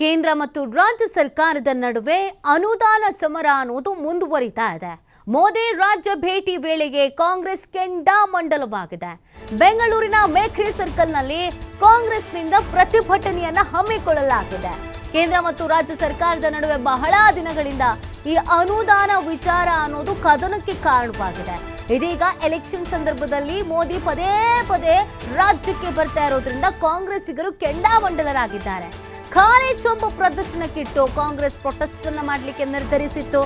ಕೇಂದ್ರ ಮತ್ತು ರಾಜ್ಯ ಸರ್ಕಾರದ ನಡುವೆ ಅನುದಾನ ಸಮರ ಅನ್ನೋದು ಮುಂದುವರಿತಾ ಇದೆ. ಮೋದಿ ರಾಜ್ಯ ಭೇಟಿ ವೇಳೆಗೆ ಕಾಂಗ್ರೆಸ್ ಕೆಂಡಾಮಂಡಲವಾಗಿದೆ. ಬೆಂಗಳೂರಿನ ಮೇಖ್ರಿ ಸರ್ಕಲ್ನಲ್ಲಿ ಕಾಂಗ್ರೆಸ್ನಿಂದ ಪ್ರತಿಭಟನೆಯನ್ನ ಹಮ್ಮಿಕೊಳ್ಳಲಾಗಿದೆ. ಕೇಂದ್ರ ಮತ್ತು ರಾಜ್ಯ ಸರ್ಕಾರದ ನಡುವೆ ಬಹಳ ದಿನಗಳಿಂದ ಈ ಅನುದಾನ ವಿಚಾರ ಅನ್ನೋದು ಕದನಕ್ಕೆ ಕಾರಣವಾಗಿದೆ. ಇದೀಗ ಎಲೆಕ್ಷನ್ ಸಂದರ್ಭದಲ್ಲಿ ಮೋದಿ ಪದೇ ಪದೇ ರಾಜ್ಯಕ್ಕೆ ಬರ್ತಾ ಇರೋದ್ರಿಂದ ಕಾಂಗ್ರೆಸ್ಸಿಗರು ಕೆಂಡಾಮಂಡಲರಾಗಿದ್ದಾರೆ. ಖಾಲಿ ಚೊಂಬು ಪ್ರದರ್ಶನಕ್ಕಿಟ್ಟು ಕಾಂಗ್ರೆಸ್ ಪ್ರೊಟೆಸ್ಟ್ ಅನ್ನು ಮಾಡಲಿಕ್ಕೆ ನಿರ್ಧರಿಸಿತ್ತು.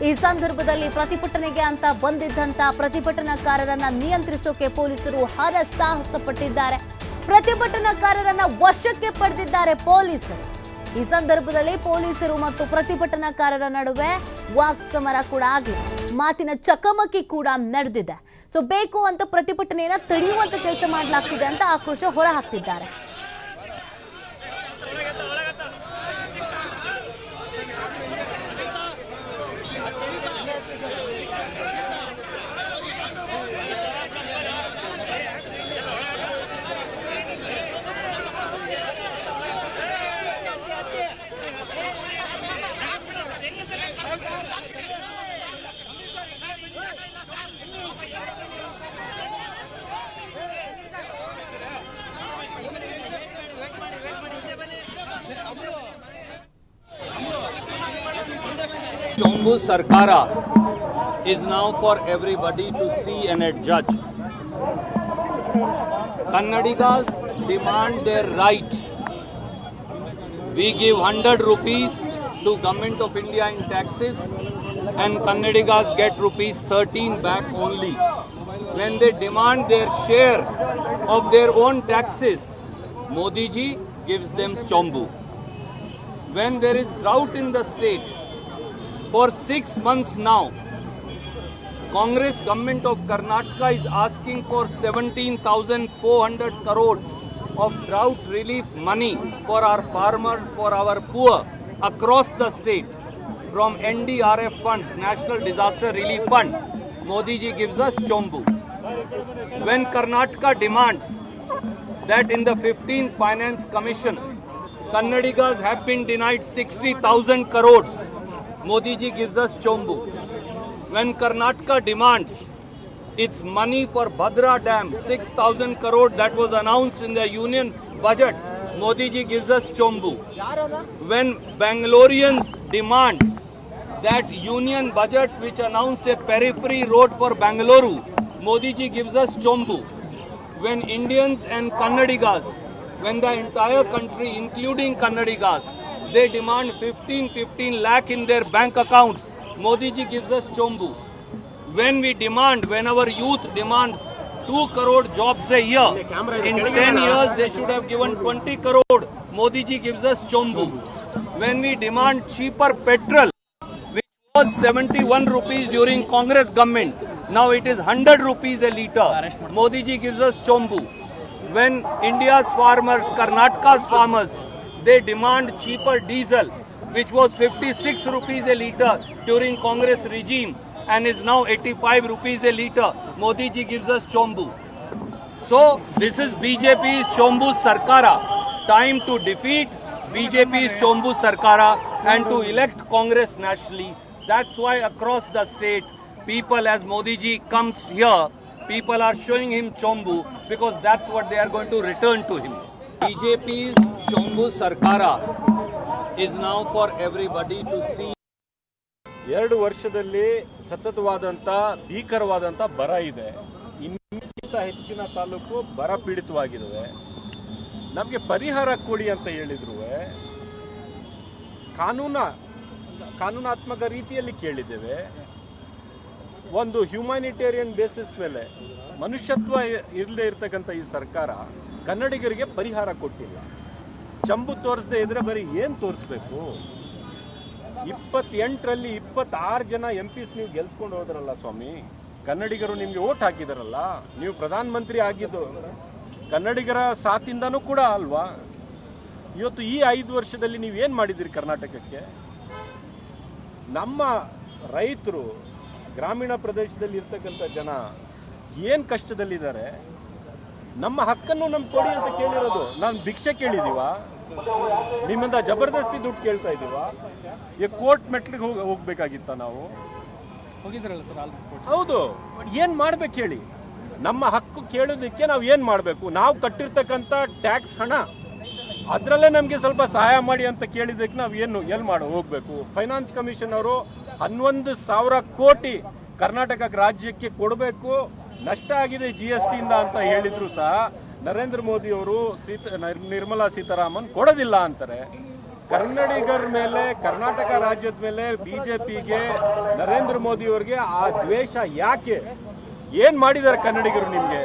ಈ ಸಂದರ್ಭದಲ್ಲಿ ಪ್ರತಿಭಟನೆಗೆ ಅಂತ ಬಂದಿದ್ದಂತ ಪ್ರತಿಭಟನಾಕಾರರನ್ನ ನಿಯಂತ್ರಿಸೋಕೆ ಪೊಲೀಸರು ಹರಸಾಹಸ ಪಟ್ಟಿದ್ದಾರೆ. ಪ್ರತಿಭಟನಾಕಾರರನ್ನ ವಶಕ್ಕೆ ಪಡೆದಿದ್ದಾರೆ ಪೊಲೀಸರು. ಈ ಸಂದರ್ಭದಲ್ಲಿ ಪೊಲೀಸರು ಮತ್ತು ಪ್ರತಿಭಟನಾಕಾರರ ನಡುವೆ ವಾಕ್ ಸಮರ ಕೂಡ ಆಗಿದೆ. ಮಾತಿನ ಚಕಮಕಿ ಕೂಡ ನಡೆದಿದೆ. ಸೊ ಬೇಕು ಅಂತ ಪ್ರತಿಭಟನೆಯನ್ನ ತಡೆಯುವಂತ ಕೆಲಸ ಮಾಡಲಾಗ್ತಿದೆ ಅಂತ ಆಕ್ರೋಶ ಹೊರಹಾಕ್ತಿದ್ದಾರೆ. Chombu Sarkara is now for everybody to see and judge. Kannadigas demand their right. We give 100 rupees to Government of India in taxes and Kannadigas get rupees 13 back only. When they demand their share of their own taxes, Modi ji gives them Chombu. When there is drought in the state, for 6 months now, Congress government of Karnataka is asking for 17,400 crores of drought relief money for our farmers, for our poor across the state from NDRF funds, National Disaster Relief Fund. Modi ji gives us Chombu. When Karnataka demands that in the 15th Finance Commission, Kannadigas have been denied 60,000 crores, Modi ji gives us Chombu. When Karnataka demands its money for Bhadra Dam, 6,000 crore that was announced in the union budget, Modi ji gives us Chombu. When Bangaloreans demand that union budget which announced a periphery road for Bangalore, Modi ji gives us Chombu. When Indians and Kannadigas, when the entire country including Kannadigas, they demand 15 lakh in their bank accounts, Modi ji gives us Chombu. When we demand, when our youth demands 2 crore jobs a year, in 10 years they should have given 20 crore, Modi ji gives us Chombu. When we demand cheaper petrol, which was 71 rupees during Congress government, now it is 100 rupees a litre, Modi ji gives us Chombu. When India's farmers, Karnataka's farmers, they demand cheaper diesel, which was 56 rupees a litre during Congress regime and is now 85 rupees a litre. Modi ji gives us Chombu. So this is BJP's Chombu Sarkara. Time to defeat BJP's Chombu Sarkara and to elect Congress nationally. That's why across the state, people, as Modi ji comes here, people are showing him Chombu because that's what they are going to return to him. BJP's Chombu Sarkara is now for everybody to see. 2 ವರ್ಷದಲ್ಲಿ ಸತತವಾದಂಥ ಭೀಕರವಾದಂಥ ಬರ ಇದೆ. ಇನ್ನಿಂತ ಹೆಚ್ಚಿನ ತಾಲೂಕು ಬರ ಪೀಡಿತವಾಗಿದ್ದಾವೆ. ನಮಗೆ ಪರಿಹಾರ ಕೊಡಿ ಅಂತ ಹೇಳಿದ್ರು ಕಾನೂನಾತ್ಮಕ ರೀತಿಯಲ್ಲಿ ಕೇಳಿದ್ದೇವೆ. ಒಂದು ಹ್ಯುಮ್ಯಾನಿಟೇರಿಯನ್ ಬೇಸಿಸ್ ಮೇಲೆ ಮನುಷ್ಯತ್ವ ಇರದೇ ಇರ್ತಕ್ಕಂಥ ಈ ಸರ್ಕಾರ ಕನ್ನಡಿಗರಿಗೆ ಪರಿಹಾರ ಕೊಟ್ಟಿಲ್ಲ. ಚಂಬು ತೋರಿಸದೆ ಇದ್ರೆ ಬರೀ ಏನು ತೋರಿಸ್ಬೇಕು? 28ರಲ್ಲಿ 26 ಜನ MPs ನೀವು ಗೆಲ್ಸ್ಕೊಂಡು ಹೋದ್ರಲ್ಲ ಸ್ವಾಮಿ. ಕನ್ನಡಿಗರು ನಿಮಗೆ ಓಟ್ ಹಾಕಿದಾರಲ್ಲ. ನೀವು ಪ್ರಧಾನ ಮಂತ್ರಿ ಆಗಿದ್ದು ಕನ್ನಡಿಗರ ಸಾಥಿಂದನೂ ಕೂಡ ಅಲ್ವಾ? ಇವತ್ತು ಈ 5 ವರ್ಷದಲ್ಲಿ ನೀವು ಏನು ಮಾಡಿದಿರಿ ಕರ್ನಾಟಕಕ್ಕೆ? ನಮ್ಮ ರೈತರು, ಗ್ರಾಮೀಣ ಪ್ರದೇಶದಲ್ಲಿ ಇರ್ತಕ್ಕಂಥ ಜನ ಏನು ಕಷ್ಟದಲ್ಲಿದ್ದಾರೆ? ನಮ್ಮ ಹಕ್ಕನ್ನು ನಮ್ಗೆ ಕೊಡಿ ಅಂತ ಕೇಳಿರೋದು. ನಾನು ಭಿಕ್ಷೆ ಕೇಳಿದೀವ? ನಿಮ್ಮಿಂದ ಜಬರ್ದಸ್ತಿ ದುಡ್ಡು ಕೇಳ್ತಾ ಇದೀವ? ಈ ಕೋರ್ಟ್ ಮೆಟ್ಲಿಗೆ ಹೋಗ್ಬೇಕಾಗಿತ್ತ ನಾವು? ಹೋಗಿದ್ರಲ್ಲ ಸರ್ ಆಲ್ರೆಡಿ. ಹೌದು, ಏನ್ ಮಾಡ್ಬೇಕು ಹೇಳಿ? ನಮ್ಮ ಹಕ್ಕು ಕೇಳೋದಕ್ಕೆ ನಾವು ಏನ್ ಮಾಡ್ಬೇಕು? ನಾವು ಕಟ್ಟಿರ್ತಕ್ಕಂಥ ಟ್ಯಾಕ್ಸ್ ಹಣ ಅದ್ರಲ್ಲೇ ನಮ್ಗೆ ಸ್ವಲ್ಪ ಸಹಾಯ ಮಾಡಿ ಅಂತ ಕೇಳಿದಕ್ಕೆ ನಾವು ಎಲ್ಲಿ ಹೋಗ್ಬೇಕು? ಫೈನಾನ್ಸ್ ಕಮಿಷನ್ ಅವರು 11,000 ಕೋಟಿ ಕರ್ನಾಟಕ ರಾಜ್ಯಕ್ಕೆ ಕೊಡಬೇಕು, ನಷ್ಟ ಆಗಿದೆ GST ಇಂದ ಅಂತ ಹೇಳಿದ್ರು ಸಹ ನರೇಂದ್ರ ಮೋದಿ ಅವರು ನಿರ್ಮಲಾ ಸೀತಾರಾಮನ್ ಕೊಡೋದಿಲ್ಲ ಅಂತಾರೆ. ಕನ್ನಡಿಗರ ಮೇಲೆ, ಕರ್ನಾಟಕ ರಾಜ್ಯದ ಮೇಲೆ ಬಿಜೆಪಿಗೆ, ನರೇಂದ್ರ ಮೋದಿ ಅವರಿಗೆ ಆ ದ್ವೇಷ ಯಾಕೆ? ಏನ್ ಮಾಡಿದ್ದಾರೆ ಕನ್ನಡಿಗರು? ನಿಮ್ಗೆ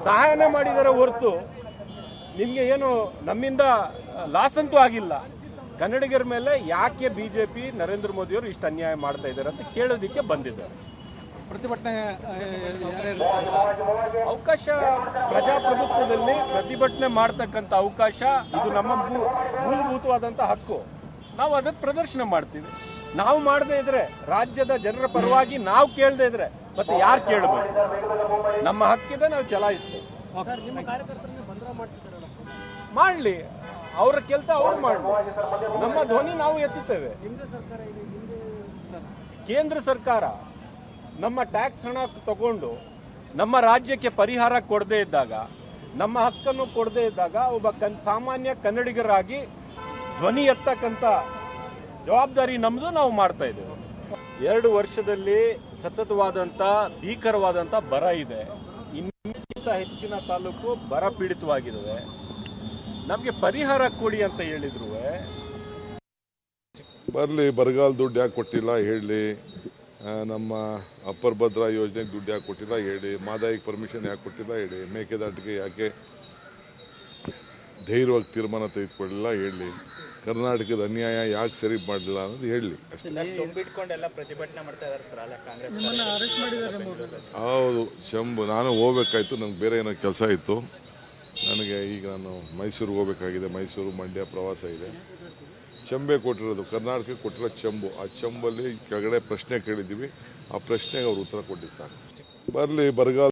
ಸಹಾಯನೇ ಮಾಡಿದ್ದಾರೆ ಹೊರತು ನಿಮ್ಗೆ ಏನು ನಮ್ಮಿಂದ ಲಾಸ್ ಅಂತೂ ಆಗಿಲ್ಲ. ಕನ್ನಡಿಗರ ಮೇಲೆ ಯಾಕೆ ಬಿಜೆಪಿ, ನರೇಂದ್ರ ಮೋದಿ ಅವರು ಇಷ್ಟು ಅನ್ಯಾಯ ಮಾಡ್ತಾ ಇದ್ದಾರೆ ಅಂತ ಕೇಳೋದಿಕ್ಕೆ ಬಂದಿದ್ದಾರೆ. ಪ್ರತಿಭಟನೆ ಅವಕಾಶ, ಪ್ರಜಾಪ್ರಭುತ್ವದಲ್ಲಿ ಪ್ರತಿಭಟನೆ ಮಾಡ್ತಕ್ಕಂಥ ಅವಕಾಶ ಇದು ನಮ್ಮ ಮೂಲಭೂತವಾದಂಥ ಹಕ್ಕು. ನಾವು ಅದಕ್ಕೆ ಪ್ರದರ್ಶನ ಮಾಡ್ತೀವಿ. ನಾವು ಮಾಡದೇ ಇದ್ರೆ, ರಾಜ್ಯದ ಜನರ ಪರವಾಗಿ ನಾವು ಕೇಳದೇ ಇದ್ರೆ ಮತ್ತೆ ಯಾರು ಕೇಳಬೇಕು? ನಮ್ಮ ಹಕ್ಕಿದೆ, ನಾವು ಚಲಾಯಿಸ್ತೇವೆ. ಮಾಡ್ಲಿ, ಅವರ ಕೆಲಸ ಅವ್ರು ಮಾಡಲಿ, ನಮ್ಮ ಧ್ವನಿ ನಾವು ಎತ್ತುತ್ತೇವೆ. ಕೇಂದ್ರ ಸರ್ಕಾರ ನಮ್ಮ ಟ್ಯಾಕ್ಸ್ ಹಣ ತಗೊಂಡು ನಮ್ಮ ರಾಜ್ಯಕ್ಕೆ ಪರಿಹಾರ ಕೊಡದೇ ಇದ್ದಾಗ, ನಮ್ಮ ಹಕ್ಕನ್ನು ಕೊಡದೇ ಇದ್ದಾಗ ಒಬ್ಬ ಸಾಮಾನ್ಯ ಕನ್ನಡಿಗರಾಗಿ ಧ್ವನಿ ಎತ್ತಕ್ಕಂಥ ಜವಾಬ್ದಾರಿ ನಮ್ದು. ನಾವು ಮಾಡ್ತಾ ಇದ್ದೇವೆ. 2 ವರ್ಷದಲ್ಲಿ ಸತತವಾದಂಥ ಭೀಕರವಾದಂಥ ಬರ ಇದೆ. ಇನ್ನಕ್ಕಿಂತ ಹೆಚ್ಚಿನ ತಾಲೂಕು ಬರ ಪೀಡಿತವಾಗಿದ್ದಾವೆ. ನಮಗೆ ಪರಿಹಾರ ಕೊಡಿ ಅಂತ ಹೇಳಿದ್ರು. ಬರಲಿ, ಬರಗಾಲ ದುಡ್ಡು ಯಾಕೆ ಕೊಟ್ಟಿಲ್ಲ ಹೇಳಿ, ನಮ್ಮ ಅಪ್ಪರ್ ಭದ್ರಾ ಯೋಜನೆಗೆ ದುಡ್ಡು ಯಾಕೆ ಕೊಟ್ಟಿಲ್ಲ ಹೇಳಿ, ಮಾದಾಯಿಗೆ ಪರ್ಮಿಷನ್ ಯಾಕೆ ಕೊಟ್ಟಿಲ್ಲ ಹೇಳಿ, ಮೇಕೆದಾಟಿಗೆ ಯಾಕೆ ಧೈರ್ಯವಾಗಿ ತೀರ್ಮಾನ ತೆಗೆದುಕೊಳ್ಳಿಲ್ಲ ಹೇಳಿ, ಕರ್ನಾಟಕದ ಅನ್ಯಾಯ ಯಾಕೆ ಸರಿ ಮಾಡಲಿಲ್ಲ ಅನ್ನೋದು ಹೇಳಲಿ ಅಷ್ಟೇ. ಹೌದು, ಚಂಬು ನಾನು ಹೋಗ್ಬೇಕಾಯ್ತು, ನನಗೆ ಬೇರೆ ಏನೋ ಕೆಲಸ ಇತ್ತು. ನನಗೆ ಈಗ ನಾನು ಮೈಸೂರಿಗೆ ಹೋಗಬೇಕಾಗಿದೆ. ಮೈಸೂರು ಮಂಡ್ಯ ಪ್ರವಾಸ ಇದೆ. ಚಂಬೆ ಕೊಟ್ಟಿರೋದು, ಕರ್ನಾಟಕಕ್ಕೆ ಕೊಟ್ಟಿರೋ ಚಂಬು. ಆ ಚಂಬಲ್ಲಿ ಕೆಳಗಡೆ ಪ್ರಶ್ನೆ ಕೇಳಿದ್ದೀವಿ, ಆ ಪ್ರಶ್ನೆಗೆ ಅವ್ರು ಉತ್ತರ ಕೊಟ್ಟಿದ್ದು ಸಾಕು. ಬರಲಿ, ಬರಗಾಲ